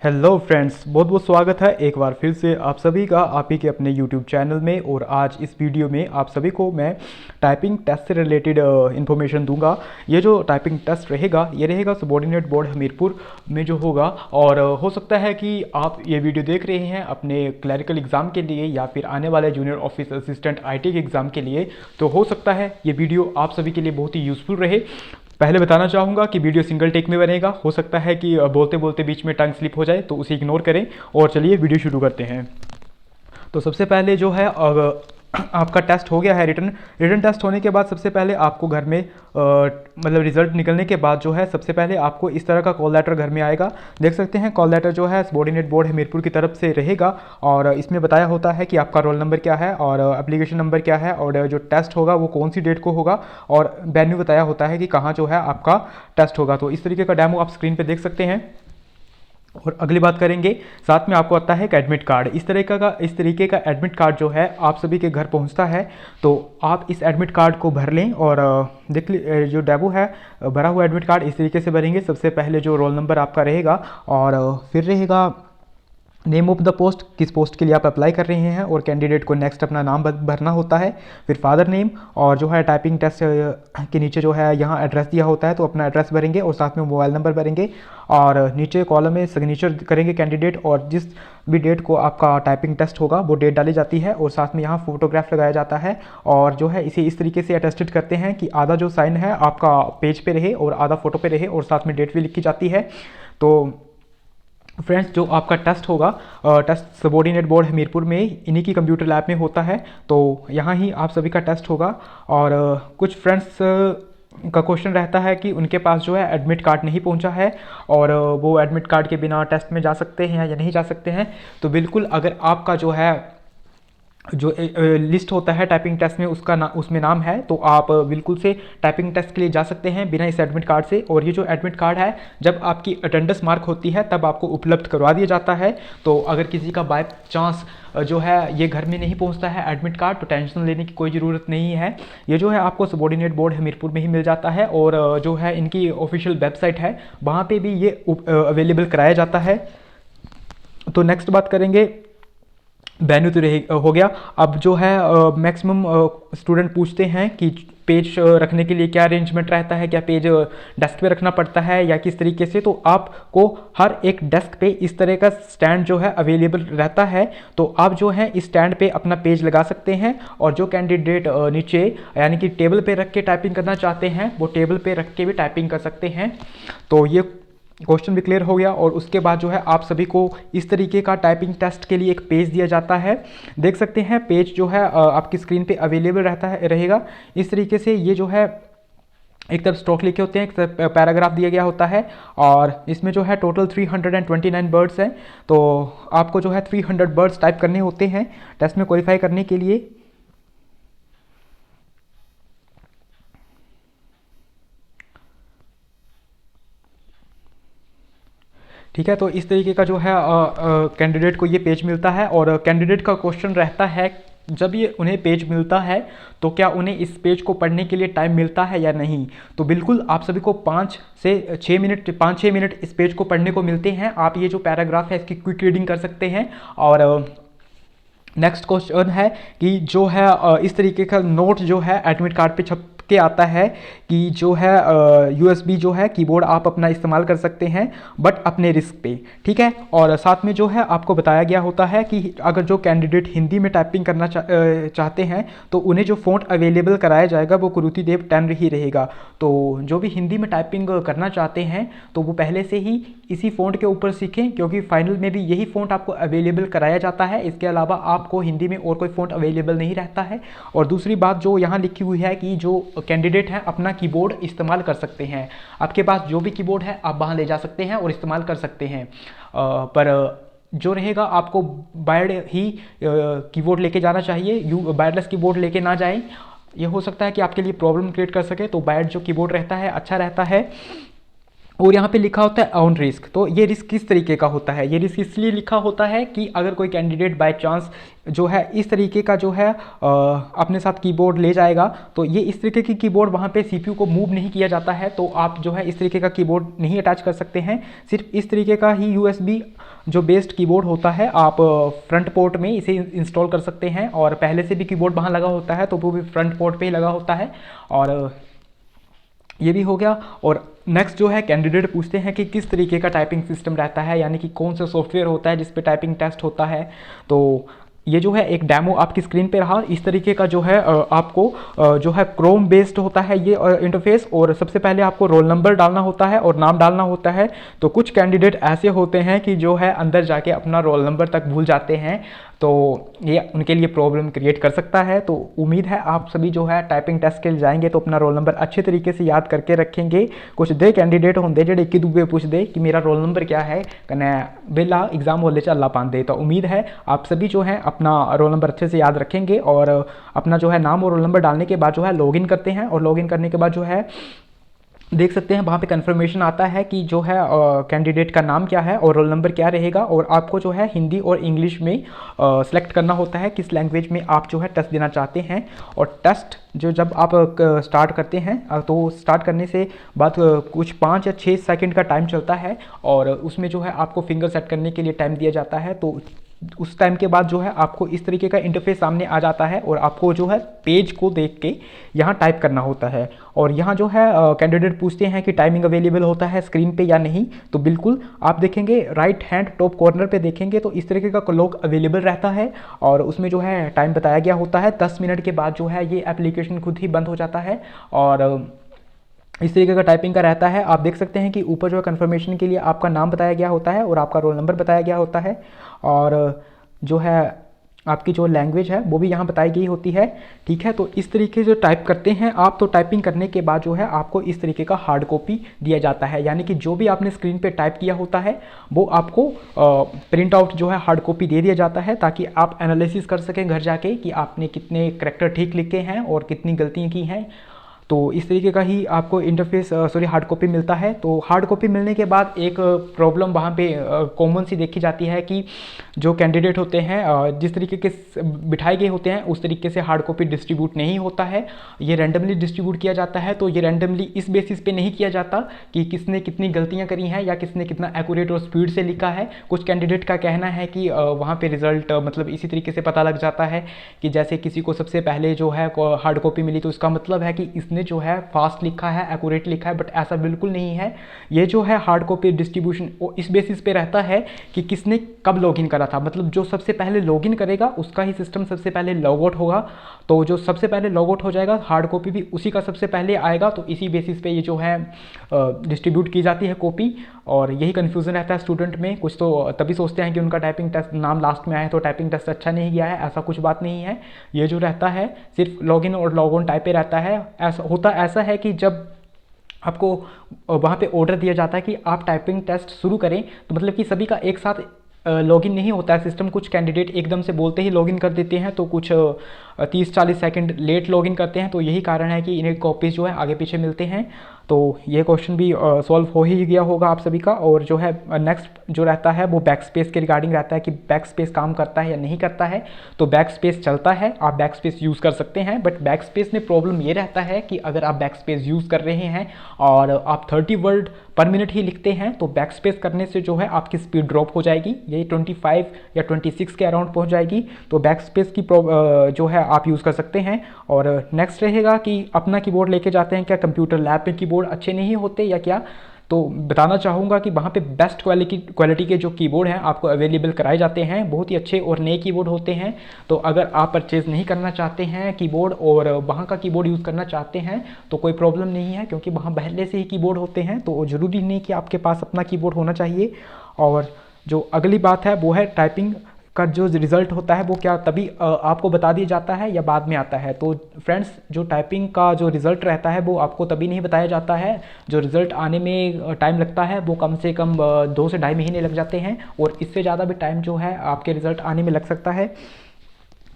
Hello friends, बहुत बहुत स्वागत है एक बार फिर से आप सभी का आप ही के अपने यूट्यूब चैनल में। और आज इस वीडियो में आप सभी को मैं टाइपिंग टेस्ट से रिलेटेड इन्फॉर्मेशन दूंगा। ये जो टाइपिंग टेस्ट रहेगा ये रहेगा सबॉर्डिनेट बोर्ड हमीरपुर में जो होगा। और हो सकता है कि आप ये वीडियो देख रहे हैं अपने क्लरिकल एग्ज़ाम के लिए या फिर आने वाले जूनियर ऑफिस असिस्टेंट आईटी के एग्ज़ाम के लिए। तो हो सकता है ये वीडियो आप सभी के लिए बहुत ही यूज़फुल रहे। पहले बताना चाहूँगा कि वीडियो सिंगल टेक में बनेगा। हो सकता है कि बोलते बोलते बीच में टंग स्लिप हो जाए, तो उसे इग्नोर करें। और चलिए वीडियो शुरू करते हैं। तो सबसे पहले जो है आपका टेस्ट हो गया है रिटर्न टेस्ट होने के बाद सबसे पहले आपको घर में मतलब रिजल्ट निकलने के बाद जो है सबसे पहले आपको इस तरह का कॉल लेटर घर में आएगा। देख सकते हैं कॉल लेटर जो है सबॉर्डिनेट बोर्ड हमीरपुर की तरफ से रहेगा। और इसमें बताया होता है कि आपका रोल नंबर क्या है और एप्लीकेशन नंबर क्या है और जो टेस्ट होगा वो कौन सी डेट को होगा, और वेन्यू बताया होता है कि कहाँ जो है आपका टेस्ट होगा। तो इस तरीके का डेमो आप स्क्रीन पर देख सकते हैं। और अगली बात करेंगे, साथ में आपको आता है एक एडमिट कार्ड। इस तरीके का एडमिट कार्ड जो है आप सभी के घर पहुंचता है। तो आप इस एडमिट कार्ड को भर लें और देख जो डेमो है भरा हुआ एडमिट कार्ड इस तरीके से भरेंगे। सबसे पहले जो रोल नंबर आपका रहेगा और फिर रहेगा नेम ऑफ द पोस्ट, किस पोस्ट के लिए आप अप्लाई कर रहे हैं, और कैंडिडेट को नेक्स्ट अपना नाम भरना होता है। फिर फादर नेम, और जो है टाइपिंग टेस्ट के नीचे जो है यहाँ एड्रेस दिया होता है तो अपना एड्रेस भरेंगे और साथ में मोबाइल नंबर भरेंगे। और नीचे कॉलम में सिग्नेचर करेंगे कैंडिडेट, और जिस भी डेट को आपका टाइपिंग टेस्ट होगा वो डेट डाली जाती है और साथ में यहाँ फोटोग्राफ लगाया जाता है। और जो है इसे इस तरीके से अटेस्टेड करते हैं कि आधा जो साइन है आपका पेज पे रहे और आधा फोटो पे रहे, और साथ में डेट भी लिखी जाती है। तो फ्रेंड्स, जो आपका टेस्ट होगा टेस्ट सबॉर्डिनेट बोर्ड हमीरपुर में इन्हीं की कंप्यूटर लैब में होता है। तो यहाँ ही आप सभी का टेस्ट होगा। और कुछ फ्रेंड्स का क्वेश्चन रहता है कि उनके पास जो है एडमिट कार्ड नहीं पहुंचा है और वो एडमिट कार्ड के बिना टेस्ट में जा सकते हैं या नहीं जा सकते हैं। तो बिल्कुल, अगर आपका जो है जो लिस्ट होता है टाइपिंग टेस्ट में उसमें नाम है, तो आप बिल्कुल से टाइपिंग टेस्ट के लिए जा सकते हैं बिना इस एडमिट कार्ड से। और ये जो एडमिट कार्ड है जब आपकी अटेंडेंस मार्क होती है तब आपको उपलब्ध करवा दिया जाता है। तो अगर किसी का बाय चांस जो है ये घर में नहीं पहुंचता है एडमिट कार्ड, तो टेंशन लेने की कोई ज़रूरत नहीं है। ये जो है आपको सबॉर्डिनेट बोर्ड हमीरपुर में ही मिल जाता है। और जो है इनकी ऑफिशियल वेबसाइट है वहाँ पर भी ये अवेलेबल कराया जाता है। तो नेक्स्ट बात करेंगे, वेन्यू तो हो गया। अब जो है मैक्सिमम स्टूडेंट पूछते हैं कि पेज रखने के लिए क्या अरेंजमेंट रहता है, क्या पेज डेस्क पे रखना पड़ता है या किस तरीके से। तो आपको हर एक डेस्क पे इस तरह का स्टैंड जो है अवेलेबल रहता है। तो आप जो है इस स्टैंड पे अपना पेज लगा सकते हैं, और जो कैंडिडेट नीचे यानी कि टेबल पे रख के टाइपिंग करना चाहते हैं वो टेबल पे रख के भी टाइपिंग कर सकते हैं। तो ये क्वेश्चन भी क्लियर हो गया। और उसके बाद जो है आप सभी को इस तरीके का टाइपिंग टेस्ट के लिए एक पेज दिया जाता है। देख सकते हैं पेज जो है आपकी स्क्रीन पे अवेलेबल रहेगा। इस तरीके से ये जो है एक तरफ स्ट्रोक लिखे होते हैं, एक तरफ पैराग्राफ दिया गया होता है। और इसमें जो है टोटल 329 वर्ड्स हैं। तो आपको जो है 300 वर्ड्स टाइप करने होते हैं टेस्ट में क्वालिफाई करने के लिए। ठीक है, तो इस तरीके का जो है कैंडिडेट को ये पेज मिलता है। और कैंडिडेट का क्वेश्चन रहता है, जब ये उन्हें पेज मिलता है तो क्या उन्हें इस पेज को पढ़ने के लिए टाइम मिलता है या नहीं। तो बिल्कुल आप सभी को 5 से 6 मिनट इस पेज को पढ़ने को मिलते हैं। आप ये जो पैराग्राफ है इसकी क्विक रीडिंग कर सकते हैं। और नेक्स्ट क्वेश्चन है कि जो है इस तरीके का नोट जो है एडमिट कार्ड पे छप के आता है कि जो है USB जो है कीबोर्ड आप अपना इस्तेमाल कर सकते हैं बट अपने रिस्क पे। ठीक है, और साथ में जो है आपको बताया गया होता है कि अगर जो कैंडिडेट हिंदी में टाइपिंग करना चाहते हैं तो उन्हें जो फ़ॉन्ट अवेलेबल कराया जाएगा वो कुरुति देव 10 ही रहेगा। तो जो भी हिंदी में टाइपिंग करना चाहते हैं तो वो पहले से ही इसी फ़ॉन्ट के ऊपर सीखें, क्योंकि फाइनल में भी यही फ़ॉन्ट आपको अवेलेबल कराया जाता है। इसके अलावा आपको हिंदी में और कोई फ़ॉन्ट अवेलेबल नहीं रहता है। और दूसरी बात जो यहाँ लिखी हुई है कि जो कैंडिडेट हैं अपना कीबोर्ड इस्तेमाल कर सकते हैं। आपके पास जो भी कीबोर्ड है आप वहाँ ले जा सकते हैं और इस्तेमाल कर सकते हैं। पर जो रहेगा आपको वायर्ड ही कीबोर्ड लेके जाना चाहिए, वायरलेस कीबोर्ड लेके ना जाएं। ये हो सकता है कि आपके लिए प्रॉब्लम क्रिएट कर सके। तो वायर्ड जो कीबोर्ड रहता है अच्छा रहता है। और यहाँ पे लिखा होता है ऑन रिस्क। तो ये रिस्क किस तरीके का होता है, ये रिस्क इसलिए लिखा होता है कि अगर कोई कैंडिडेट बाय चांस जो है इस तरीके का जो है अपने साथ कीबोर्ड ले जाएगा, तो ये इस तरीके की कीबोर्ड वहाँ पे CPU को मूव नहीं किया जाता है। तो आप जो है इस तरीके का कीबोर्ड नहीं अटैच कर सकते हैं। सिर्फ इस तरीके का ही USB जो बेस्ड कीबोर्ड होता है आप फ्रंट पोर्ट में इसे इंस्टॉल कर सकते हैं, और पहले से भी कीबोर्ड वहाँ लगा होता है तो वो भी फ्रंट पोर्ट पे ही लगा होता है। और ये भी हो गया। और नेक्स्ट जो है कैंडिडेट पूछते हैं कि किस तरीके का टाइपिंग सिस्टम रहता है, यानी कि कौन सा सॉफ्टवेयर होता है जिस पे टाइपिंग टेस्ट होता है। तो ये जो है एक डेमो आपकी स्क्रीन पे रहा, इस तरीके का जो है आपको जो है क्रोम बेस्ड होता है ये इंटरफेस। और सबसे पहले आपको रोल नंबर डालना होता है और नाम डालना होता है। तो कुछ कैंडिडेट ऐसे होते हैं कि जो है अंदर जाके अपना रोल नंबर तक भूल जाते हैं, तो ये उनके लिए प्रॉब्लम क्रिएट कर सकता है। तो उम्मीद है आप सभी जो है टाइपिंग टेस्ट के लिए जाएंगे तो अपना रोल नंबर अच्छे तरीके से याद करके रखेंगे। कुछ दे कैंडिडेट होंगे जेडे कि दूबे पूछते कि मेरा रोल नंबर क्या है, कने बेला एग्जाम होले च अल्लाह पांदे। तो उम्मीद है आप सभी जो है अपना रोल नंबर अच्छे से याद रखेंगे, और अपना जो है नाम और रोल नंबर डालने के बाद जो है लॉगिन करते हैं। और लॉगिन करने के बाद जो है देख सकते हैं वहाँ पे कंफर्मेशन आता है कि जो है कैंडिडेट का नाम क्या है और रोल नंबर क्या रहेगा। और आपको जो है हिंदी और इंग्लिश में सेलेक्ट करना होता है किस लैंग्वेज में आप जो है टेस्ट देना चाहते हैं। और टेस्ट जो जब आप स्टार्ट करते हैं तो स्टार्ट करने से बाद कुछ 5 या 6 सेकंड का टाइम चलता है, और उसमें जो है आपको फिंगर सेट करने के लिए टाइम दिया जाता है। तो उस टाइम के बाद जो है आपको इस तरीके का इंटरफेस सामने आ जाता है, और आपको जो है पेज को देख के यहाँ टाइप करना होता है। और यहाँ जो है कैंडिडेट पूछते हैं कि टाइमिंग अवेलेबल होता है स्क्रीन पे या नहीं, तो बिल्कुल आप देखेंगे राइट हैंड टॉप कॉर्नर पे देखेंगे तो इस तरीके का क्लॉक अवेलेबल रहता है, और उसमें जो है टाइम बताया गया होता है। 10 मिनट के बाद जो है ये एप्लीकेशन खुद ही बंद हो जाता है, और इस तरीके का टाइपिंग का रहता है। आप देख सकते हैं कि ऊपर जो है कंफर्मेशन के लिए आपका नाम बताया गया होता है और आपका रोल नंबर बताया गया होता है, और जो है आपकी जो लैंग्वेज है वो भी यहाँ बताई गई होती है। ठीक है, तो इस तरीके से टाइप करते हैं आप। तो टाइपिंग करने के बाद जो है आपको इस तरीके का हार्ड कॉपी दिया जाता है, यानी कि जो भी आपने स्क्रीन पे टाइप किया होता है वो आपको प्रिंट आउट जो है हार्ड कॉपी दे दिया जाता है, ताकि आप एनालिसिस कर सकें घर जाके कि आपने कितने करैक्टर ठीक लिखे हैं और कितनी गलतियाँ की हैं। तो इस तरीके का ही आपको इंटरफेस हार्ड कॉपी मिलता है। तो हार्ड कॉपी मिलने के बाद एक प्रॉब्लम वहाँ पे कॉमन सी देखी जाती है कि जो कैंडिडेट होते हैं जिस तरीके के बिठाए गए होते हैं उस तरीके से हार्ड कॉपी डिस्ट्रीब्यूट नहीं होता है, ये रैंडमली डिस्ट्रीब्यूट किया जाता है। तो ये रैंडमली इस बेसिस पे नहीं किया जाता कि किसने कितनी गलतियाँ करी हैं या किसने कितना एक्यूरेट और स्पीड से लिखा है। कुछ कैंडिडेट का कहना है कि वहाँ पे रिजल्ट मतलब इसी तरीके से पता लग जाता है कि जैसे किसी को सबसे पहले जो है हार्ड कॉपी मिली तो इसका मतलब है कि इसने जो है फास्ट लिखा है, एक्यूरेट लिखा है, बट ऐसा बिल्कुल नहीं है। ये जो है हार्ड कॉपी डिस्ट्रीब्यूशन इस बेसिस पे रहता है कि किसने कब लॉगिन करा था, मतलब जो सबसे पहले लॉगिन करेगा उसका ही सिस्टम सबसे पहले लॉग आउट होगा। तो जो सबसे पहले लॉग आउट हो जाएगा हार्ड कॉपी भी उसी का सबसे पहले आएगा। तो इसी बेसिस पे ये जो है डिस्ट्रीब्यूट की जाती है कॉपी, और यही कन्फ्यूज़न रहता है स्टूडेंट में। कुछ तो तभी सोचते हैं कि उनका टाइपिंग टेस्ट नाम लास्ट में आया तो टाइपिंग टेस्ट अच्छा नहीं गया है, ऐसा कुछ बात नहीं है। ये जो रहता है सिर्फ लॉगिन और लॉग ऑन टाइप पे रहता है। ऐसा है कि जब आपको वहाँ पे ऑर्डर दिया जाता है कि आप टाइपिंग टेस्ट शुरू करें, तो मतलब कि सभी का एक साथ लॉगिन नहीं होता है सिस्टम। कुछ कैंडिडेट एकदम से बोलते ही लॉगिन कर देते हैं, तो कुछ 30-40 सेकंड लेट लॉगिन करते हैं। तो यही कारण है कि इन्हें कॉपीज़ जो है आगे पीछे मिलते हैं। तो ये क्वेश्चन भी सॉल्व हो ही गया होगा आप सभी का। और जो है नेक्स्ट जो रहता है वो बैक स्पेस के रिगार्डिंग रहता है कि बैक स्पेस काम करता है या नहीं करता है। तो बैक स्पेस चलता है, आप बैक स्पेस यूज़ कर सकते हैं, बट बैक स्पेस में प्रॉब्लम ये रहता है कि अगर आप बैक स्पेस यूज़ कर रहे हैं और आप 30 वर्ड पर मिनट ही लिखते हैं तो बैक स्पेस करने से जो है आपकी स्पीड ड्रॉप हो जाएगी, ये 25 या 26 के अराउंड पहुंच जाएगी। तो बैक स्पेस की जो है आप यूज़ कर सकते हैं। और नेक्स्ट रहेगा कि अपना कीबोर्ड लेके जाते हैं क्या, कंप्यूटर लैब में कीबोर्ड अच्छे नहीं होते या क्या। तो बताना चाहूँगा कि वहाँ पे बेस्ट क्वालिटी के जो कीबोर्ड हैं आपको अवेलेबल कराए जाते हैं, बहुत ही अच्छे और नए कीबोर्ड होते हैं। तो अगर आप परचेज़ नहीं करना चाहते हैं कीबोर्ड और वहाँ का कीबोर्ड यूज़ करना चाहते हैं तो कोई प्रॉब्लम नहीं है, क्योंकि वहाँ पहले से ही कीबोर्ड होते हैं। तो ज़रूरी नहीं कि आपके पास अपना कीबोर्ड होना चाहिए। और जो अगली बात है वो है टाइपिंग का जो रिज़ल्ट होता है वो क्या तभी आपको बता दिया जाता है या बाद में आता है। तो फ्रेंड्स जो टाइपिंग का जो रिज़ल्ट रहता है वो आपको तभी नहीं बताया जाता है, जो रिज़ल्ट आने में टाइम लगता है वो कम से कम 2 से ढाई महीने लग जाते हैं, और इससे ज़्यादा भी टाइम जो है आपके रिज़ल्ट आने में लग सकता है।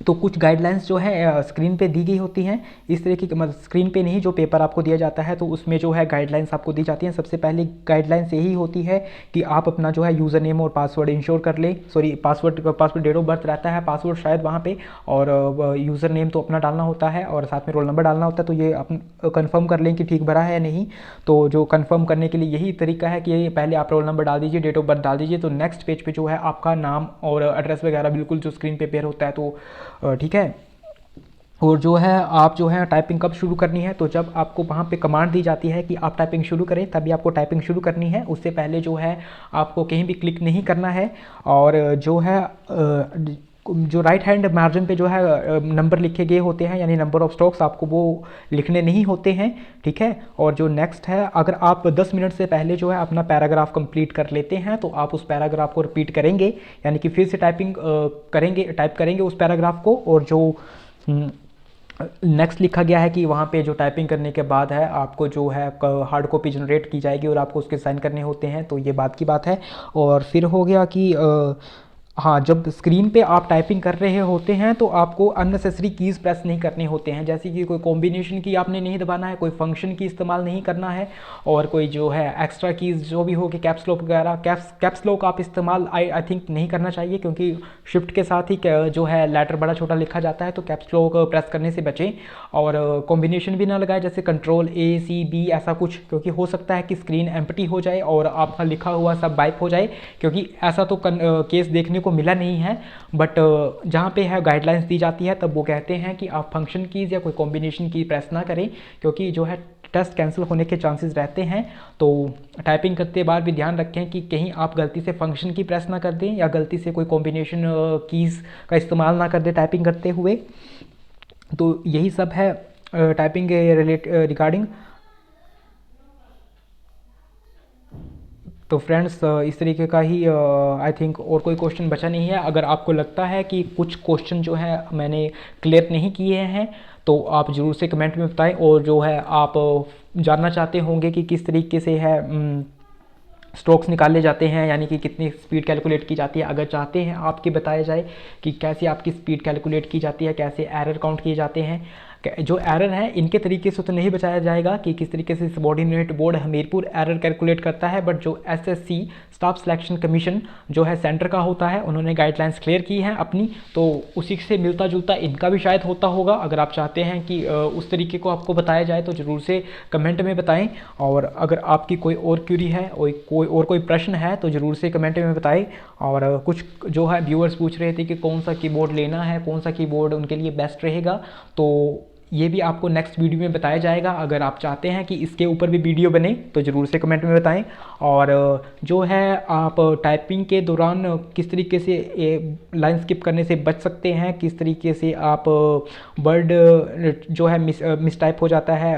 तो कुछ गाइडलाइंस जो है स्क्रीन पे दी गई होती हैं इस तरह की, मतलब स्क्रीन पे नहीं, जो पेपर आपको दिया जाता है तो उसमें जो है गाइडलाइंस आपको दी जाती हैं। सबसे पहले गाइडलाइंस यही होती है कि आप अपना जो है यूज़र नेम और पासवर्ड इंश्योर कर लें, sorry password date of birth रहता है, पासवर्ड शायद वहाँ पे, और यूज़र नेम तो अपना डालना होता है और साथ में रोल नंबर डालना होता है। तो ये कंफर्म कर लें कि ठीक भरा है या नहीं। तो जो कंफर्म करने के लिए यही तरीका है कि पहले आप रोल नंबर डाल दीजिए, डेट ऑफ बर्थ डाल दीजिए, तो नेक्स्ट पेज पे जो है आपका नाम और एड्रेस वगैरह बिल्कुल जो स्क्रीन पे पेयर होता है, तो ठीक है। और जो है आप जो है टाइपिंग कब शुरू करनी है, तो जब आपको वहाँ पे कमांड दी जाती है कि आप टाइपिंग शुरू करें तभी आपको टाइपिंग शुरू करनी है। उससे पहले जो है आपको कहीं भी क्लिक नहीं करना है। और जो है जो राइट हैंड मार्जिन पे जो है नंबर लिखे गए होते हैं, यानी नंबर ऑफ स्ट्रोक्स, आपको वो लिखने नहीं होते हैं, ठीक है। और जो नेक्स्ट है, अगर आप 10 मिनट से पहले जो है अपना पैराग्राफ कंप्लीट कर लेते हैं तो आप उस पैराग्राफ को रिपीट करेंगे, यानी कि फिर से टाइप करेंगे उस पैराग्राफ को। और जो नेक्स्ट लिखा गया है कि वहाँ पे जो टाइपिंग करने के बाद है आपको जो है हार्ड कॉपी जनरेट की जाएगी और आपको उसके साइन करने होते हैं, तो ये बात की बात है। और फिर हो गया कि हाँ, जब स्क्रीन पे आप टाइपिंग कर रहे होते हैं तो आपको अननेसेसरी कीज़ प्रेस नहीं करने होते हैं, जैसे कि कोई कॉम्बिनेशन की आपने नहीं दबाना है, कोई फंक्शन की इस्तेमाल नहीं करना है, और कोई जो है एक्स्ट्रा कीज़ जो भी हो कि कैप्स लॉक वगैरह, कैप्स लॉक आप इस्तेमाल आई थिंक नहीं करना चाहिए, क्योंकि शिफ्ट के साथ ही जो है लेटर बड़ा छोटा लिखा जाता है, तो कैप्स लॉक प्रेस करने से बचें। और कॉम्बिनेशन भी ना लगाए, जैसे कंट्रोल A C B ऐसा कुछ, क्योंकि हो सकता है कि स्क्रीन एम्प्टी हो जाए और आपका लिखा हुआ सब वाइप हो जाए, क्योंकि ऐसा तो केस देखने को मिला नहीं है। बट जहाँ पे है गाइडलाइंस दी जाती है तब वो कहते हैं कि आप फंक्शन कीज़ या कोई कॉम्बिनेशन की प्रेस ना करें, क्योंकि जो है टेस्ट कैंसिल होने के चांसेस रहते हैं। तो टाइपिंग करते बाद भी ध्यान रखें कि कहीं आप गलती से फंक्शन की प्रेस ना कर दें या गलती से कोई कॉम्बिनेशन कीज़ का इस्तेमाल ना कर दें टाइपिंग करते हुए। तो यही सब है टाइपिंग के रिगार्डिंग। तो फ्रेंड्स इस तरीके का ही आई थिंक और कोई क्वेश्चन बचा नहीं है। अगर आपको लगता है कि कुछ क्वेश्चन जो है मैंने क्लियर नहीं किए हैं तो आप ज़रूर से कमेंट में बताएं। और जो है आप जानना चाहते होंगे कि किस तरीके से है स्ट्रोक्स निकाले जाते हैं, यानी कि कितनी स्पीड कैलकुलेट की जाती है, अगर चाहते हैं आपके बताया जाए कि कैसे आपकी स्पीड कैलकुलेट की जाती है, कैसे एरर काउंट किए जाते हैं। जो एरर है इनके तरीके से तो नहीं बताया जाएगा कि किस तरीके से subordinate board Hamirpur error calculate करता है, बट जो SSC स्टाफ सिलेक्शन कमीशन जो है सेंटर का होता है, उन्होंने गाइडलाइंस क्लियर की हैं अपनी, तो उसी से मिलता जुलता इनका भी शायद होता होगा। अगर आप चाहते हैं कि उस तरीके को आपको बताया जाए तो ज़रूर से कमेंट में बताएं। और अगर आपकी कोई और क्यूरी है और कोई प्रश्न है तो ज़रूर से कमेंट में बताएं। और कुछ जो है व्यूअर्स पूछ रहे थे कि कौन सा कीबोर्ड लेना है, कौन सा कीबोर्ड उनके लिए बेस्ट रहेगा, तो ये भी आपको नेक्स्ट वीडियो में बताया जाएगा। अगर आप चाहते हैं कि इसके ऊपर भी वीडियो बने तो ज़रूर से कमेंट में बताएं। और जो है आप टाइपिंग के दौरान किस तरीके से लाइन स्किप करने से बच सकते हैं, किस तरीके से आप वर्ड जो है मिस टाइप हो जाता है,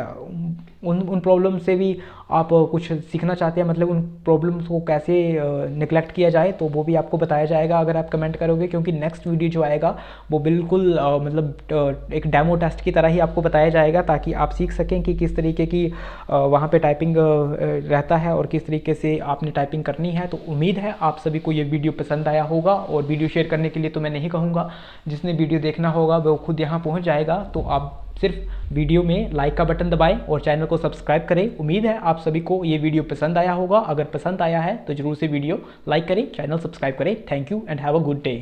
उन प्रॉब्लम से भी आप कुछ सीखना चाहते हैं, मतलब उन प्रॉब्लम्स को कैसे निगलेक्ट किया जाए, तो वो भी आपको बताया जाएगा अगर आप कमेंट करोगे। क्योंकि नेक्स्ट वीडियो जो आएगा वो बिल्कुल मतलब एक डेमो टेस्ट की तरह ही आपको बताया जाएगा, ताकि आप सीख सकें कि किस तरीके की वहाँ पे टाइपिंग रहता है और किस तरीके से आपने टाइपिंग करनी है। तो उम्मीद है आप सभी को ये वीडियो पसंद आया होगा। और वीडियो शेयर करने के लिए तो मैं नहीं कहूँगा, जिसने वीडियो देखना होगा वो खुद यहाँ पहुँच जाएगा। तो आप सिर्फ वीडियो में लाइक का बटन दबाएं और चैनल को सब्सक्राइब करें। उम्मीद है आप सभी को ये वीडियो पसंद आया होगा। अगर पसंद आया है तो ज़रूर से वीडियो लाइक करें, चैनल सब्सक्राइब करें। Thank you and have a good day.